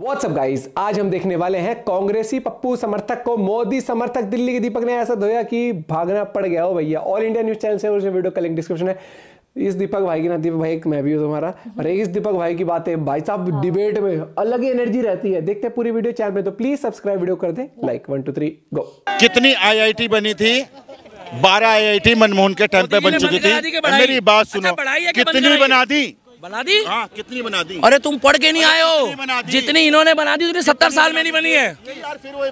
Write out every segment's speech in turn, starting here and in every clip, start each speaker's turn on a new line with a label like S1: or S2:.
S1: WhatsApp guys, आज हम देखने वाले हैं कांग्रेसी पप्पू समर्थक को मोदी समर्थक दिल्ली के दीपक ने ऐसा धोया कि भागना पड़ गया हो भैया। ऑल इंडिया न्यूज चैनल से और वीडियो का लिंक डिस्क्रिप्शन है। इस दीपक भाई की ना, दीपक भाई एक मैं भी हूं तुम्हारा, और इस दीपक भाई की बातें भाई साहब डिबेट में अलग ही एनर्जी रहती है। देखते हैं पूरी वीडियो चैनल में, तो प्लीज सब्सक्राइब वीडियो कर दे, लाइक 1 2 3 गो।
S2: कितनी आईआईटी बनी थी? 12 आईआईटी मनमोहन के टाइम पे बन चुकी थी। मेरी बात सुनो, कितनी बना दी? हाँ, कितनी बना दी?
S3: अरे तुम पढ़ के नहीं आए हो, जितनी इन्होंने बना दी उतनी 70 साल में नहीं बनी है।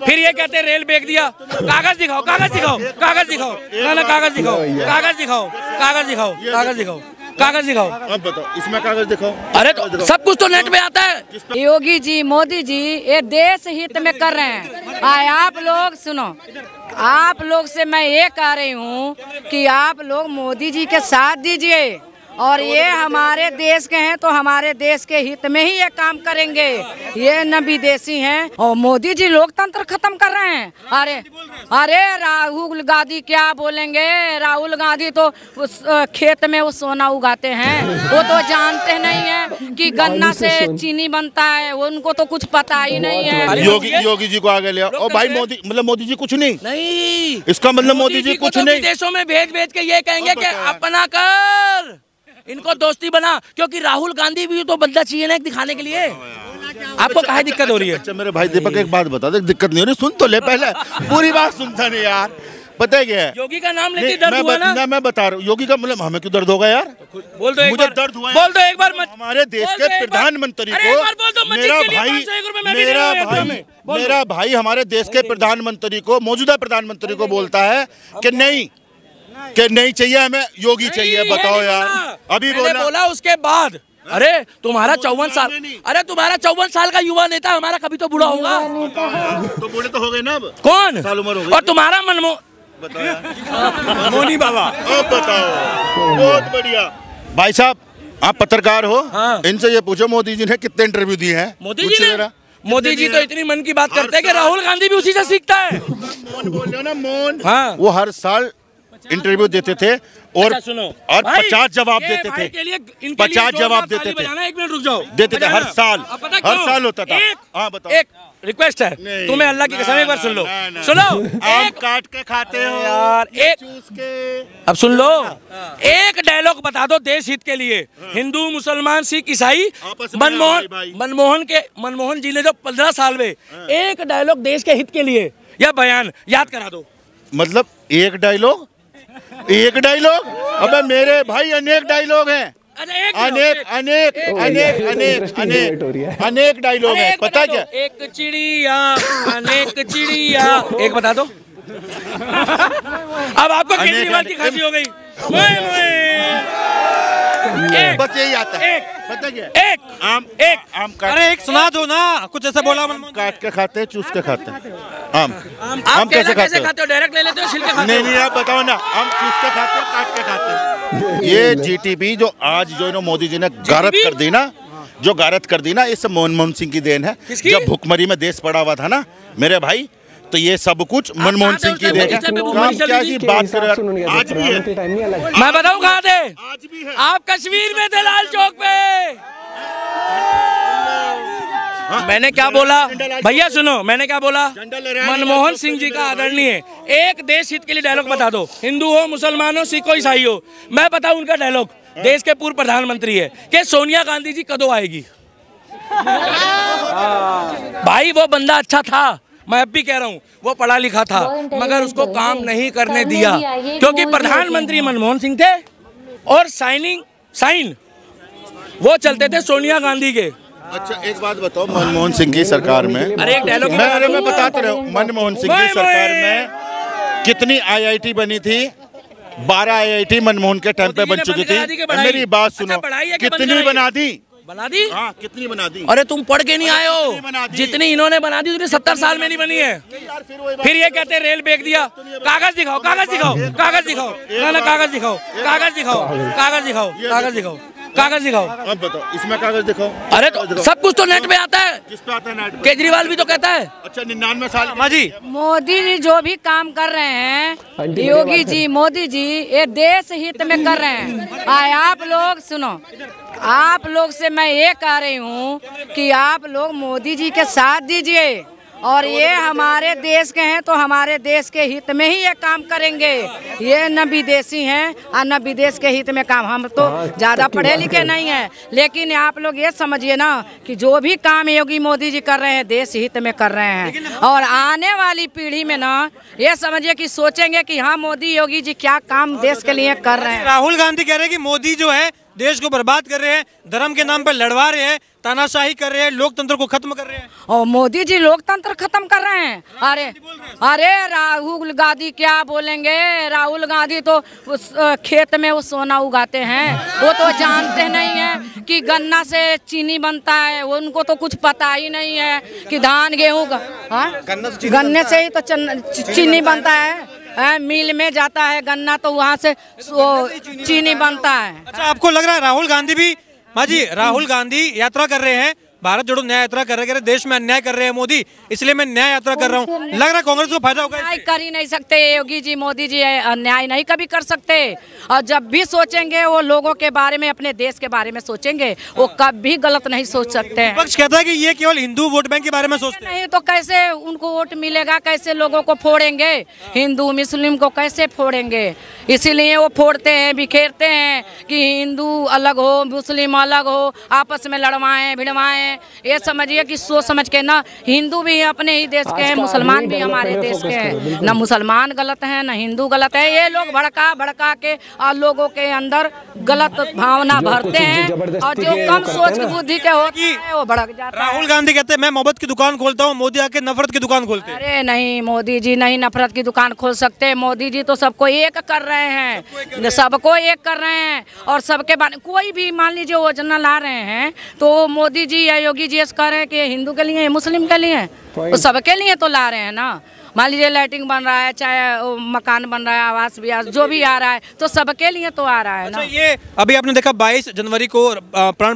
S3: फिर ये कहते रेल बेच दिया। कागज दिखाओ, कागज दिखाओ, कागज दिखाओ, ना कागज दिखाओ, कागज दिखाओ, कागज दिखाओ, कागज दिखाओ, कागज दिखाओ।
S2: अब बताओ, इसमें कागज दिखाओ।
S3: अरे तो सब कुछ तो नेट पे आता है।
S4: योगी जी, मोदी जी ये देश हित में कर रहे हैं। आप लोग सुनो, आप लोग से मैं ये कह रही हूँ कि आप लोग मोदी जी के साथ दीजिए, और ये हमारे देश के हैं तो हमारे देश के हित में ही ये काम करेंगे। ये न विदेशी हैं, और मोदी जी लोकतंत्र खत्म कर रहे हैं। अरे राहुल गांधी क्या बोलेंगे? राहुल गांधी तो उस खेत में वो सोना उगाते हैं, वो तो जानते नहीं है कि गन्ना से चीनी बनता है, उनको तो कुछ पता ही नहीं है।
S2: योगी जी को आगे ले आओ। भाई मोदी मतलब मोदी जी कुछ नहीं, इसका मतलब मोदी जी कुछ नहीं।
S3: विदेशों में भेज के ये कहेंगे कि अपना कर, इनको दोस्ती बना, क्योंकि राहुल गांधी भी तो बदला चाहिए ना एक दिखाने के लिए। आपको काहे दिक्कत हो रही है?
S2: अच्छा मेरे भाई दीपक एक बात बता दे, दिक्कत नहीं हो रही? सुन तो ले पहले, पूरी बात सुनता नहीं यार। पता है क्या है,
S3: योगी का नाम लेके दर्द हुआ ना?
S2: मैं बता रहा हूँ, योगी का मतलब हमें क्यों दर्द होगा यार?
S3: बोल दो,
S2: मुझे दर्द हुआ।
S3: बोल दो एक बार।
S2: हमारे देश के प्रधानमंत्री को, मेरा भाई हमारे देश के प्रधानमंत्री को, मौजूदा प्रधानमंत्री को बोलता है कि नहीं चाहिए, हमें योगी चाहिए। बताओ यार, अभी बोला
S3: उसके बाद। अरे तुम्हारा 54 साल, अरे तुम्हारा 54 साल का युवा नेता, हमारा कभी तो बूढ़ा होगा।
S2: तो बूढ़े तो हो गए ना अब।
S3: कौन
S2: साल उम्र हो गई।
S3: और तुम्हारा
S2: मोनी बाबा। अब बताओ, बहुत बढ़िया। भाई साहब आप पत्रकार हो, हाँ। इनसे ये पूछो मोदी जी ने कितने इंटरव्यू दिए हैं?
S3: मोदी जी तो इतनी मन की बात करते हैं कि राहुल गांधी भी उसी से सीखता है।
S2: मोहन बोल रहे हो ना, मोहन।
S3: हाँ।
S2: वो हर साल इंटरव्यू देते थे और 50 जवाब देते थे। 50 जवाब देते थे।
S3: 1 मिनट रुक जाओ।
S2: देते थे हर साल होता था। हाँ बताओ। एक
S3: रिक्वेस्ट है तुम्हें, अल्लाह की कसम एक बार सुन लो। सुनो,
S2: आम काट के खाते हो
S3: यार, एक
S2: चूस के।
S3: अब सुन लो, एक डायलॉग बता दो देश हित के लिए। हिंदू मुसलमान सिख ईसाई, मनमोहन जी ने जो 15 साल में एक डायलॉग देश के हित के लिए या बयान याद करा दो।
S2: मतलब एक डायलॉग? अबे मेरे भाई अनेक डायलॉग हैं, अनेक डायलॉग हैं। पता क्या?
S3: एक चिड़िया, अनेक चिड़िया, एक बता दो। अब आपको केजरीवाल की खांसी हो गई।
S2: बस यही आता है। पता क्या?
S3: एक
S2: आम काट।
S5: अरे एक सुना दो ना, कुछ ऐसा बोला।
S2: काट के खाते हैं, चूस के खाते हैं।
S3: आम कैसे खाते हो? डायरेक्ट ले लेते हो, छिलके खाते हो?
S2: नहीं आप बताओ ना। आम चूस के खाते हैं, काट के खाते हैं। ये जीटीपी जो आज जो मोदी जी ने गारत कर दी ना, इस मनमोहन सिंह की देन है। जब भुखमरी में देश पड़ा हुआ था ना मेरे भाई, तो ये सब कुछ मनमोहन सिंह की देन है। क्या जी बात कर रहे हैं? आज भी है।
S3: मैं बताऊं कहाँ थे?
S2: आज भी है।
S3: आप कश्मीर में थे, लाल चौक पे। मैंने क्या बोला भैया? सुनो, मैंने क्या बोला? मनमोहन सिंह जी का आदरणीय एक देश हित के लिए डायलॉग बता दो। हिंदू हो, मुसलमान हो, सिख हो, ईसाई हो, मैं बताऊं उनका डायलॉग। देश के पूर्व प्रधानमंत्री है कि सोनिया गांधी जी कदों आएगी। भाई वो बंदा अच्छा था, मैं अब भी कह रहा हूँ, वो पढ़ा लिखा था, मगर उसको काम नहीं करने दिया, क्योंकि प्रधानमंत्री मनमोहन सिंह थे और साइन वो चलते थे सोनिया गांधी के।
S2: अच्छा एक बात बताओ, मनमोहन सिंह की सरकार में,
S3: अरे एक डायलॉग
S2: मैं बताते रहो, मनमोहन सिंह की सरकार में कितनी आईआईटी बनी थी? 12 आईआईटी मनमोहन के टाइम पे बन चुकी थी। मेरी बात सुनो, कितनी बना दी? हाँ, कितनी बना दी?
S3: अरे तुम पढ़ के नहीं आए हो, जितनी इन्होंने बना दी उतनी 70 साल में नहीं बनी है। फिर ये कहते रेल बेच दिया। कागज दिखाओ, कागज दिखाओ, कागज दिखाओ, ना कागज दिखाओ, कागज दिखाओ, कागज दिखाओ, कागज दिखाओ, कागज दिखाओ।
S2: अब बताओ, इसमें कागज दिखाओ।
S3: अरे तो सब कुछ तो नेट पे आता है।
S2: किस पे आता है नेट पे?
S3: केजरीवाल भी तो कहता है।
S2: अच्छा 99 साल
S5: हाँ जी,
S4: मोदी जी जो भी काम कर रहे हैं, योगी जी, मोदी जी, ये देश हित में कर रहे हैं। आप लोग सुनो, आप लोग से मैं ये कह रही हूँ कि आप लोग मोदी जी के साथ दीजिए, और ये हमारे देश के हैं तो हमारे देश के हित में ही ये काम करेंगे। ये न विदेशी हैं और न विदेश के हित में काम। हम तो ज़्यादा पढ़े लिखे नहीं हैं, लेकिन आप लोग ये समझिए ना कि जो भी काम योगी मोदी जी कर रहे हैं देश हित में कर रहे हैं। और आने वाली पीढ़ी में ना ये समझिए कि सोचेंगे कि हाँ मोदी योगी जी क्या काम देश के लिए कर रहे हैं।
S5: राहुल गांधी कह रहे हैं कि मोदी जो है देश को बर्बाद कर रहे हैं, धर्म के नाम पर लड़वा रहे हैं, तानाशाही कर रहे हैं, लोकतंत्र को खत्म कर रहे हैं।
S4: और मोदी जी लोकतंत्र खत्म कर रहे हैं। अरे राहुल गांधी क्या बोलेंगे? राहुल गांधी तो उस खेत में वो सोना उगाते हैं, वो तो जानते नहीं है कि गन्ना से चीनी बनता है। उनको तो कुछ पता ही नहीं है कि धान गेहूँ का गन्ने से ही तो चीनी बनता है। मिल में जाता है गन्ना तो वहाँ से चीनी बनता है।
S5: अच्छा, आपको लग रहा है राहुल गांधी भी, माँ जी, राहुल गांधी यात्रा कर रहे हैं, भारत जोड़ो न्याय यात्रा कर रहे हैं, देश में अन्याय कर रहे हैं मोदी, इसलिए मैं न्याय यात्रा कर रहा हूँ। लग रहा है कांग्रेस को फायदा होगा?
S4: न्याय कर ही नहीं सकते योगी जी, मोदी जी अन्याय नहीं कभी कर सकते। और जब भी सोचेंगे वो लोगों के बारे में, अपने देश के बारे में सोचेंगे, वो कभी गलत नहीं सोच सकते हैं।
S5: विपक्ष कहता है कि ये केवल हिंदू वोट बैंक के बारे में सोचते हैं।
S4: नहीं तो कैसे उनको वोट मिलेगा? कैसे लोगों को फोड़ेंगे? हिंदू मुस्लिम को कैसे फोड़ेंगे? इसीलिए वो फोड़ते हैं, बिखेरते हैं कि हिंदू अलग हो, मुस्लिम अलग हो, आपस में लड़वाएं भिड़वाएं। ये समझिए कि सोच समझ के ना, हिंदू भी अपने ही देश के हैं, मुसलमान भी हमारे देश के हैं। ना मुसलमान गलत है ना हिंदू गलत है। ये लोग भड़का भड़का के और लोगों के अंदर गलत भावना भरते हैं, और जो कम सोच की बुद्धि के होते हैं वो भड़क जाता है।
S5: राहुल गांधी कहते हैं मैं मोहब्बत की दुकान खोलता हूँ, मोदी आके नफरत की दुकान खोलते हैं।
S4: अरे नहीं, मोदी जी नहीं नफरत की दुकान खोल सकते। मोदी जी तो सबको एक कर रहे हैं, सबको एक कर रहे हैं। और सबके बारे कोई भी मान लीजिए योजना ला रहे हैं तो मोदी जी या योगी जी कह रहे हैं कि हिंदू के लिए, मुस्लिम के लिए, तो सबके लिए तो ला रहे हैं ना। मान लीजिए लाइटिंग बन रहा है, चाहे मकान बन रहा है, आवास भी जो भी आ रहा है, तो सबके लिए तो आ रहा है ना।
S5: ये अभी आपने देखा 22 जनवरी को प्राण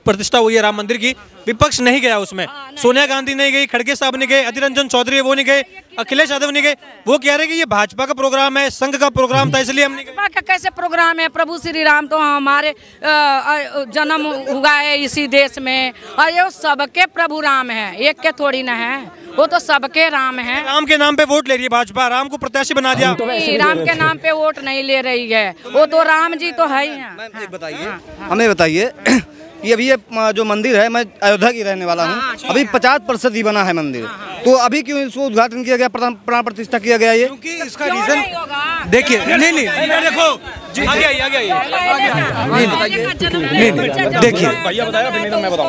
S5: प्रतिष्ठा हुई है राम मंदिर की, विपक्ष नहीं गया उसमें। सोनिया गांधी नहीं गई, खड़गे साहब नहीं गए, अधीर रंजन चौधरी वो नहीं गए, अखिलेश यादव नहीं गए। वो कह रहे कि ये भाजपा का प्रोग्राम है, संघ का प्रोग्राम था, इसलिए हम नहीं गए।
S4: का कैसे प्रोग्राम है? प्रभु श्री राम तो हमारे जन्म हुआ है इसी देश में, और ये सबके प्रभु राम है, एक के थोड़ी ना है, वो तो सबके राम है।
S5: राम के नाम पे वोट ले रही है भाजपा, राम को प्रत्याशी बना दिया।
S4: राम के नाम पे वोट नहीं ले रही है, वो तो राम जी तो है ही।
S6: बताइए, हमें बताइए कि अभी ये जो मंदिर है, मैं अयोध्या की रहने वाला हूँ, अभी 50% ही बना है मंदिर, तो अभी क्यों इसको उद्घाटन किया गया, प्राण प्रतिष्ठा किया गया? ये
S5: क्योंकि इसका रीजन देखिए, नहीं देखो, देखिए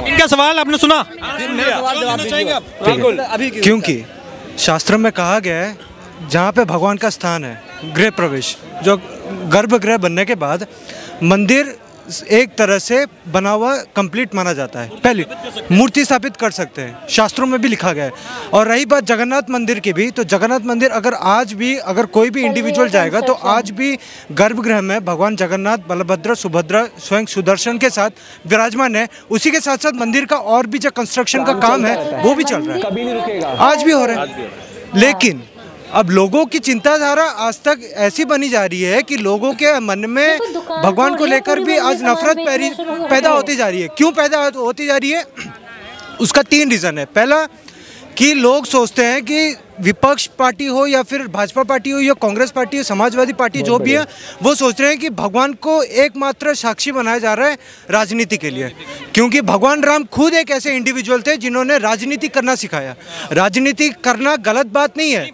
S5: इनका सवाल आपने सुना?
S7: क्योंकि शास्त्र में कहा गया है जहाँ पे भगवान का स्थान है, गृह प्रवेश, जो गर्भगृह बनने के बाद मंदिर एक तरह से बना हुआ कंप्लीट माना जाता है। पहली मूर्ति स्थापित कर सकते हैं, शास्त्रों में भी लिखा गया है। और रही बात जगन्नाथ मंदिर की भी, तो जगन्नाथ मंदिर अगर आज भी अगर कोई भी इंडिविजुअल जाएगा तो आज भी गर्भगृह में भगवान जगन्नाथ, बलभद्र, सुभद्रा स्वयं सुदर्शन के साथ विराजमान है। उसी के साथ साथ मंदिर का और भी जो कंस्ट्रक्शन का काम है वो भी चल रहा है,
S1: कभी नहीं रुकेगा,
S7: आज भी हो रहा है। लेकिन अब लोगों की चिंताधारा आज तक ऐसी बनी जा रही है कि लोगों के मन में भगवान को लेकर भी आज नफरत पैदा होती जा रही है। क्यों पैदा होती जा रही है? उसका 3 रीज़न है। पहला कि लोग सोचते हैं कि विपक्ष पार्टी हो या फिर भाजपा पार्टी हो या कांग्रेस पार्टी हो, समाजवादी पार्टी जो भी है, वो सोच रहे हैं कि भगवान को एकमात्र साक्षी बनाया जा रहा है राजनीति के लिए। क्योंकि भगवान राम खुद एक ऐसे इंडिविजुअल थे जिन्होंने राजनीति करना सिखाया। राजनीति करना गलत बात नहीं है,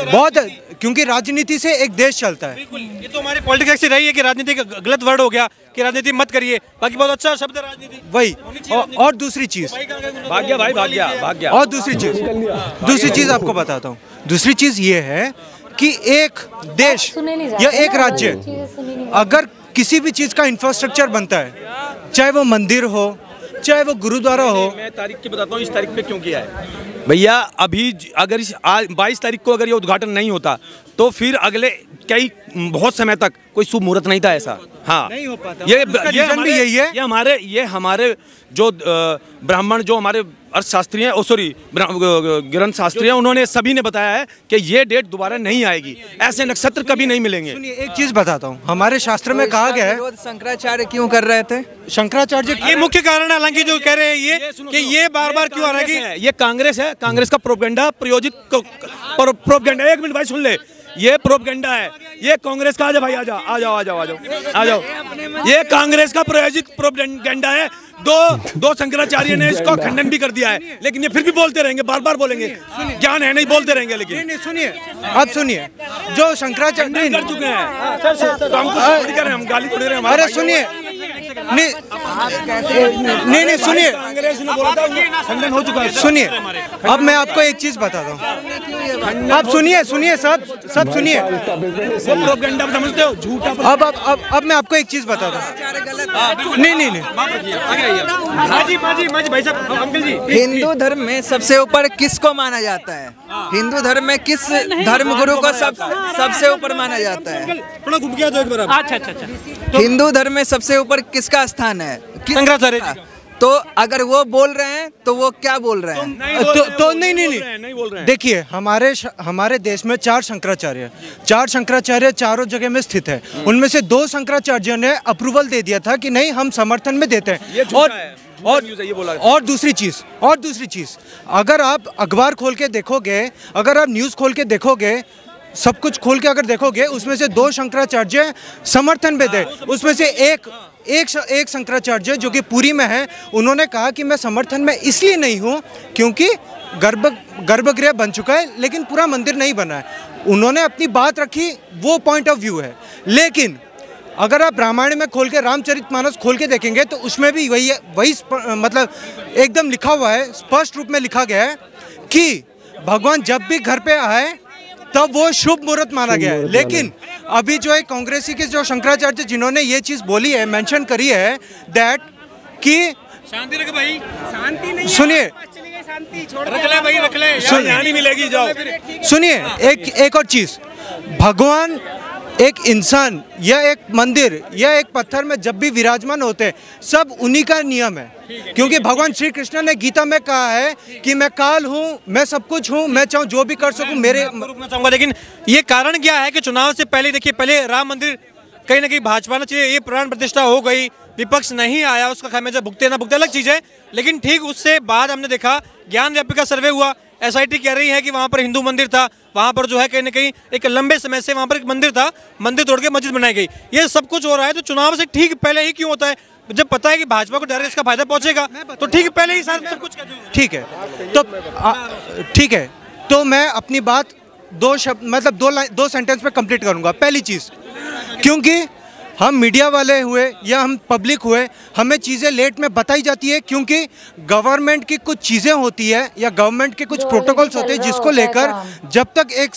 S7: बहुत, क्योंकि राजनीति से एक देश चलता है।
S5: ये तो हमारी पॉलिटिक्स ऐसी रही है कि राजनीति का गलत वर्ड हो गया कि राजनीति मत करिए, बाकी बहुत अच्छा शब्द है राजनीति।
S7: वही और दूसरी चीज, और दूसरी चीज आपको बताता हूँ। दूसरी चीज ये है कि एक देश या एक राज्य अगर किसी भी चीज का इंफ्रास्ट्रक्चर बनता है, चाहे वो मंदिर हो, चाहे वो गुरुद्वारा हो।
S8: मैं तारीख की बताता हूँ, इस तारीख पे क्यों किया है भैया। अभी अगर 22 तारीख को अगर ये उद्घाटन नहीं होता तो फिर अगले कई बहुत समय तक कोई शुभ मुहूर्त नहीं था ऐसा। हाँ,
S7: नहीं हो पाता।
S8: ये
S7: रीजन भी यही है।
S8: ये हमारे जो ब्राह्मण, जो हमारे अर्थशास्त्री हैं, ग्रंथ शास्त्री हैं, उन्होंने सभी ने बताया है कि ये डेट दोबारा नहीं आएगी, ऐसे नक्षत्र कभी नहीं मिलेंगे।
S7: सुनिए, एक चीज बताता हूँ, हमारे शास्त्र में कहा गया है,
S9: शंकराचार्य क्यों कर रहे थे?
S7: शंकराचार्य
S5: ये मुख्य कारण है, हालांकि जो कह रहे हैं ये कि ये बार बार क्यों आ रहा है कि
S8: ये कांग्रेस है, कांग्रेस का प्रोपेगेंडा प्रायोजित प्रोपेगेंडा। 1 मिनट भाई सुन ले, ये प्रोपेगेंडा है, ये कांग्रेस का। आजा भाई, आ जाओ। ये कांग्रेस का प्रायोजित प्रोपेगेंडा है। दो शंकराचार्य ने इसको खंडन भी कर दिया है, लेकिन ये फिर भी बोलते रहेंगे, बार बार बोलेंगे। ज्ञान है नहीं, बोलते रहेंगे। लेकिन
S7: नहीं, सुनिए, अब सुनिए, जो शंकराचार्य
S8: कर चुके हैं, तो हम कुछ थोड़ी कर रहे हैं, हम गाली थोड़ी दे रहे हैं।
S7: अरे सुनिए, नहीं, सुनिए,
S8: कांग्रेस ने बोला था खंडन हो चुका है।
S7: सुनिए, अब मैं आपको एक चीज बताता हूँ। अब सुनिए, सब सुनिए।
S8: प्रोपेगेंडा समझते हो, झूठा।
S7: अब मैं आपको एक चीज बताता हूँ। नहीं,
S5: भाई साहब, अंकल जी,
S9: हिंदू धर्म में सबसे ऊपर किसको माना जाता है? हिंदू धर्म में किस धर्म गुरु को सबसे ऊपर माना जाता है?
S5: थोड़ा घूम के आ जाओ एक बार। अच्छा।
S9: हिंदू धर्म में सबसे ऊपर किसका स्थान है?
S5: शंकराचार्य जी।
S9: तो अगर वो बोल रहे हैं तो वो क्या बोल रहे हैं?
S7: नहीं बोल रहे हैं। देखिए, हमारे देश में 4 शंकराचार्य चारों जगह में स्थित है। उनमें से 2 शंकराचार्यों ने अप्रूवल दे दिया था कि नहीं, हम समर्थन में देते हैं। और दूसरी चीज, अगर आप अखबार खोल के देखोगे, अगर आप न्यूज़ खोल के देखोगे, सब कुछ खोल के अगर देखोगे, उसमें से 2 शंकराचार्य समर्थन में दे। उसमें से एक शंकराचार्य जो कि पुरी में है, उन्होंने कहा कि मैं समर्थन में इसलिए नहीं हूँ क्योंकि गर्भगृह बन चुका है लेकिन पूरा मंदिर नहीं बना है। उन्होंने अपनी बात रखी, वो पॉइंट ऑफ व्यू है। लेकिन अगर आप रामायण में खोल के, रामचरितमानस खोल के देखेंगे तो उसमें भी वही मतलब एकदम लिखा हुआ है, स्पष्ट रूप में लिखा गया है कि भगवान जब भी घर पे आए तब वो शुभ मुहूर्त माना गया है। लेकिन अभी जो है कांग्रेसी के जो शंकराचार्य जिन्होंने ये चीज़ बोली है, मेंशन करी है, दैट कि
S5: शांति रख भाई, शांति नहीं,
S7: सुनिए,
S5: रख ले भाई, रख ले, यहाँ नहीं मिलेगी, जाओ।
S7: सुनिए, एक और चीज़, भगवान एक इंसान या एक मंदिर या एक पत्थर में जब भी विराजमान होते हैं, सब उन्हीं का नियम है। क्योंकि भगवान श्री कृष्ण ने गीता में कहा है कि मैं काल हूँ, मैं सब कुछ हूँ, मैं चाहूँ जो भी कर सकूँ, मेरे
S5: रुकना चाहूंगा। लेकिन ये कारण क्या है कि चुनाव से पहले, देखिए, पहले राम मंदिर कहीं ना कहीं भाजपा ने चाहिए, ये प्राण प्रतिष्ठा हो गई, विपक्ष नहीं आया, उसका खामियाजा भुगते ना भुगते अलग चीज़ है। लेकिन ठीक उससे बाद हमने देखा, ज्ञान व्यापी सर्वे हुआ, SIT कह रही है कि वहाँ पर हिंदू मंदिर था, वहाँ पर जो है कहीं ना कहीं एक लंबे समय से वहाँ पर एक मंदिर था, मंदिर तोड़ के मस्जिद बनाई गई। ये सब कुछ हो रहा है, तो चुनाव से ठीक पहले ही क्यों होता है? जब पता है कि भाजपा को डायरेक्ट इसका फायदा पहुंचेगा, तो ठीक पहले ही सब कुछ
S7: ठीक है। ठीक है, तो मैं अपनी बात 2 शब्द, मतलब 2 सेंटेंस में कंप्लीट करूंगा। पहली चीज़, क्योंकि हम मीडिया वाले हुए या हम पब्लिक हुए, हमें चीज़ें लेट में बताई जाती है, क्योंकि गवर्नमेंट की कुछ चीज़ें होती है या गवर्नमेंट के कुछ प्रोटोकॉल्स होते हैं जिसको लेकर जब तक एक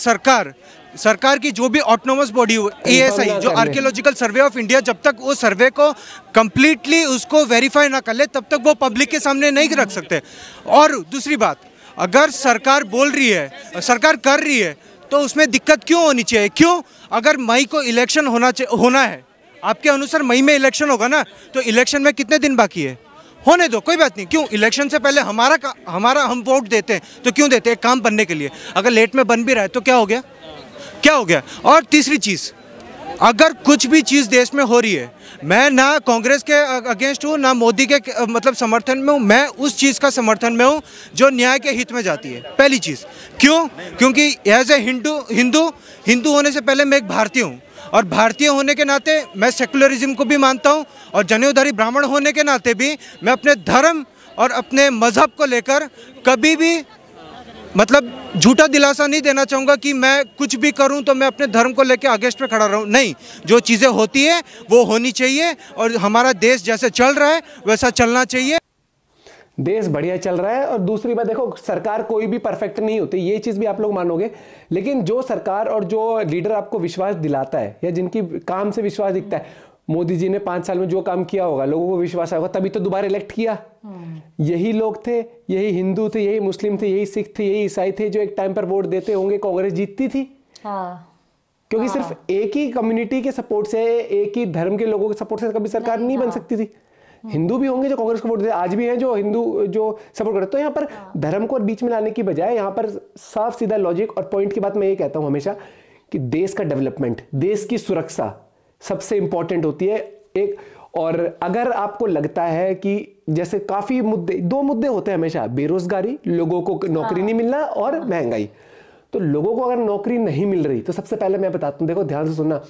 S7: सरकार की जो भी ऑटोनोमस बॉडी हो, ASI जो आर्कियोलॉजिकल सर्वे ऑफ इंडिया, जब तक वो सर्वे को कंप्लीटली उसको वेरीफाई ना कर ले, तब तक वो पब्लिक के सामने नहीं रख सकते। और दूसरी बात, अगर सरकार बोल रही है, सरकार कर रही है, तो उसमें दिक्कत क्यों होनी चाहिए? क्यों? अगर मई को इलेक्शन होना है, आपके अनुसार मई में इलेक्शन होगा ना, तो इलेक्शन में कितने दिन बाकी है? होने दो, कोई बात नहीं। क्यों? इलेक्शन से पहले हमारा हम वोट देते हैं, तो क्यों देते हैं? काम बनने के लिए। अगर लेट में बन भी रहा है तो क्या हो गया? और तीसरी चीज़, अगर कुछ भी चीज़ देश में हो रही है, मैं ना कांग्रेस के अगेंस्ट हूँ, ना मोदी के मतलब समर्थन में हूँ, मैं उस चीज़ का समर्थन में हूँ जो न्याय के हित में जाती है। पहली चीज़, क्यों? क्योंकि एज ए हिंदू होने से पहले मैं एक भारतीय हूँ, और भारतीय होने के नाते मैं सेकुलरिज्म को भी मानता हूँ, और जनेऊधारी ब्राह्मण होने के नाते भी मैं अपने धर्म और अपने मजहब को लेकर कभी भी मतलब झूठा दिलासा नहीं देना चाहूँगा कि मैं कुछ भी करूँ तो मैं अपने धर्म को लेकर अगेंस्ट पे खड़ा रहूँ। नहीं, जो चीज़ें होती है वो होनी चाहिए, और हमारा देश जैसे चल रहा है वैसा चलना चाहिए।
S1: देश बढ़िया चल रहा है। और दूसरी बात देखो, सरकार कोई भी परफेक्ट नहीं होती, ये चीज़ भी आप लोग मानोगे, लेकिन जो सरकार और जो लीडर आपको विश्वास दिलाता है या जिनकी काम से विश्वास दिखता है, मोदी जी ने 5 साल में जो काम किया होगा, लोगों को विश्वास आएगा, तभी तो दोबारा इलेक्ट किया। यही लोग थे, यही हिंदू थे, यही मुस्लिम थे, यही सिख थे, यही ईसाई थे जो एक टाइम पर वोट देते होंगे, कांग्रेस जीतती थी। क्योंकि सिर्फ एक ही कम्युनिटी के सपोर्ट से, एक ही धर्म के लोगों के सपोर्ट से कभी सरकार नहीं बन सकती थी। हिंदू भी होंगे जो कांग्रेस को वोट देते, आज भी हैं जो हिंदू जो सपोर्ट करते। तो यहाँ पर धर्म को बीच में लाने की बजाय यहाँ पर साफ सीधा लॉजिक और पॉइंट की बात मैं ये कहता हूं हमेशा कि देश का डेवलपमेंट, देश की सुरक्षा सबसे इंपॉर्टेंट होती है एक। और अगर आपको लगता है कि जैसे काफी मुद्दे, दो मुद्दे होते हैं हमेशा, बेरोजगारी, लोगों को नौकरी नहीं मिलना, और महंगाई। तो लोगों को अगर नौकरी नहीं मिल रही तो सबसे पहले मैं बताता हूं, देखो ध्यान से सुनना,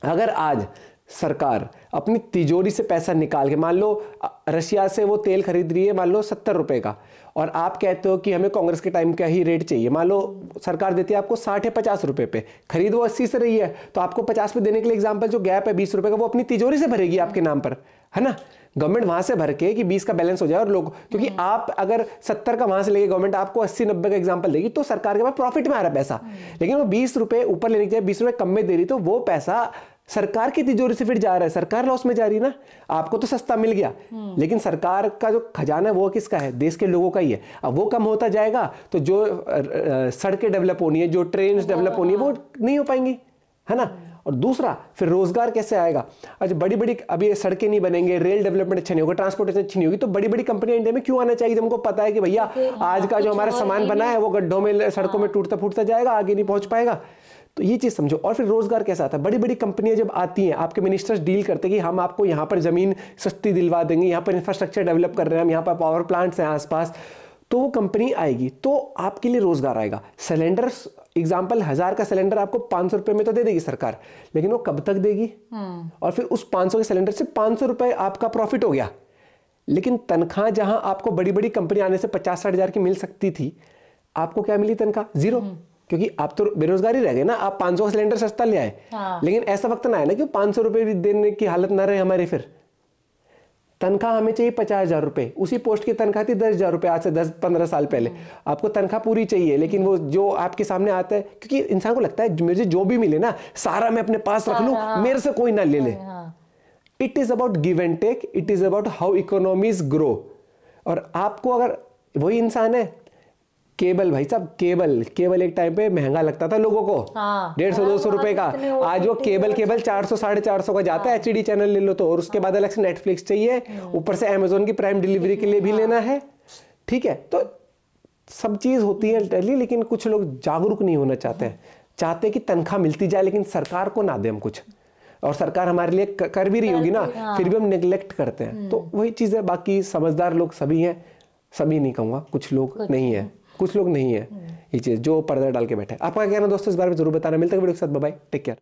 S1: अगर आज सरकार अपनी तिजोरी से पैसा निकाल के, मान लो रशिया से वो तेल खरीद रही है मान लो 70 रुपए का, और आप कहते हो कि हमें कांग्रेस के टाइम का ही रेट चाहिए, मान लो सरकार देती है आपको 60 या 50 रुपए पे, खरीद वो 80 से रही है, तो आपको 50 पे देने के लिए एग्जांपल जो गैप है 20 रुपए का, वो अपनी तिजोरी से भरेगी आपके नाम पर, है ना। गवर्नमेंट वहां से भर के कि 20 का बैलेंस हो जाए, और लोग, क्योंकि आप अगर 70 का वहां से लेके गवर्नमेंट आपको 80-90 का एग्जांपल देगी, तो सरकार के पास प्रॉफिट में आ रहा है पैसा। लेकिन वो 20 रुपए ऊपर लेने के लिए 20 रुपए कम में दे रही, तो वो पैसा सरकार की तिजोरी से फिर जा रहा है, सरकार लॉस में जा रही है ना। आपको तो सस्ता मिल गया, लेकिन सरकार का जो खजाना है वो किसका है? देश के लोगों का ही है। अब वो कम होता जाएगा तो जो सड़कें डेवलप होनी है, जो ट्रेन डेवलप होनी है, वो नहीं हो पाएंगी, है ना। और दूसरा, फिर रोजगार कैसे आएगा? अच्छा, बड़ी बड़ी अब ये सड़कें नहीं बनेंगे, रेल डेवलपमेंट अच्छा नहीं होगा, ट्रांसपोर्टेशन अच्छी नहीं होगी, तो बड़ी बड़ी कंपनियां इंडिया में क्यों आना चाहिए? जब हमको पता है कि भैया आज का जो हमारा सामान बना है वो गड्ढों में, सड़कों में टूटता फूटता जाएगा, आगे नहीं पहुंच पाएगा। तो ये चीज समझो। और फिर रोजगार कैसा आता है? बड़ी बड़ी कंपनियां जब आती हैं, आपके मिनिस्टर्स डील करते हैं कि हम आपको यहाँ पर जमीन सस्ती दिलवा देंगे, यहाँ पर इंफ्रास्ट्रक्चर डेवलप कर रहे हैं हम, यहाँ पर पावर प्लांट्स हैं आसपास, तो वो कंपनी आएगी तो आपके लिए रोजगार आएगा। सिलेंडर एग्जाम्पल, 1000 का सिलेंडर आपको 500 रुपए में तो दे देगी सरकार, लेकिन वो कब तक देगी? और फिर उस 500 के सिलेंडर से 500 रुपए आपका प्रॉफिट हो गया, लेकिन तनख्वाह जहां आपको बड़ी बड़ी कंपनी आने से 50-60 हजार की मिल सकती थी, आपको क्या मिली? तनख्वाह जीरो, क्योंकि आप तो बेरोजगारी रह गए ना। आप 500 का सिलेंडर सस्ता ले आए, लेकिन ऐसा वक्त ना आए ना कि 500 रुपए भी देने की हालत ना रहे हमारे। फिर तनख्वाह हमें चाहिए 50,000 रुपए, उसी पोस्ट की तनख्वाह थी 10,000 रुपए आज से 10-15 साल पहले। आपको तनख्वाह पूरी चाहिए, लेकिन वो जो आपके सामने आता है, क्योंकि इंसान को लगता है मुझे जो भी मिले ना सारा मैं अपने पास रख लूं, मेरे से कोई ना ले ले। It is about give and take, it is about how economies grow. और आपको अगर वही इंसान है, केबल, भाई साहब केबल एक टाइम पे महंगा लगता था लोगों को, 150-200 रुपए का। आज वो केबल 400-450 का जाता है। HD चैनल ले लो तो, और उसके बाद अलग से नेटफ्लिक्स चाहिए, ऊपर से अमेजोन की प्राइम डिलीवरी के लिए भी लेना है, ठीक है। तो सब चीज होती है टेली, लेकिन कुछ लोग जागरूक नहीं होना चाहते कि तनख्वाह मिलती जाए लेकिन सरकार को ना दे हम कुछ, और सरकार हमारे लिए कर भी रही होगी ना, फिर भी हम नेग्लेक्ट करते हैं। तो वही चीज है। बाकी समझदार लोग सभी हैं, सभी नहीं कहूंगा, कुछ लोग नहीं है, कुछ लोग नहीं है ये चीज जो पर्दा डाल के बैठे। आपका क्या कहना दोस्तों इस बारे में जरूर बताना। मिलते हैं वीडियो के साथ, बाय बाय, टेक केयर।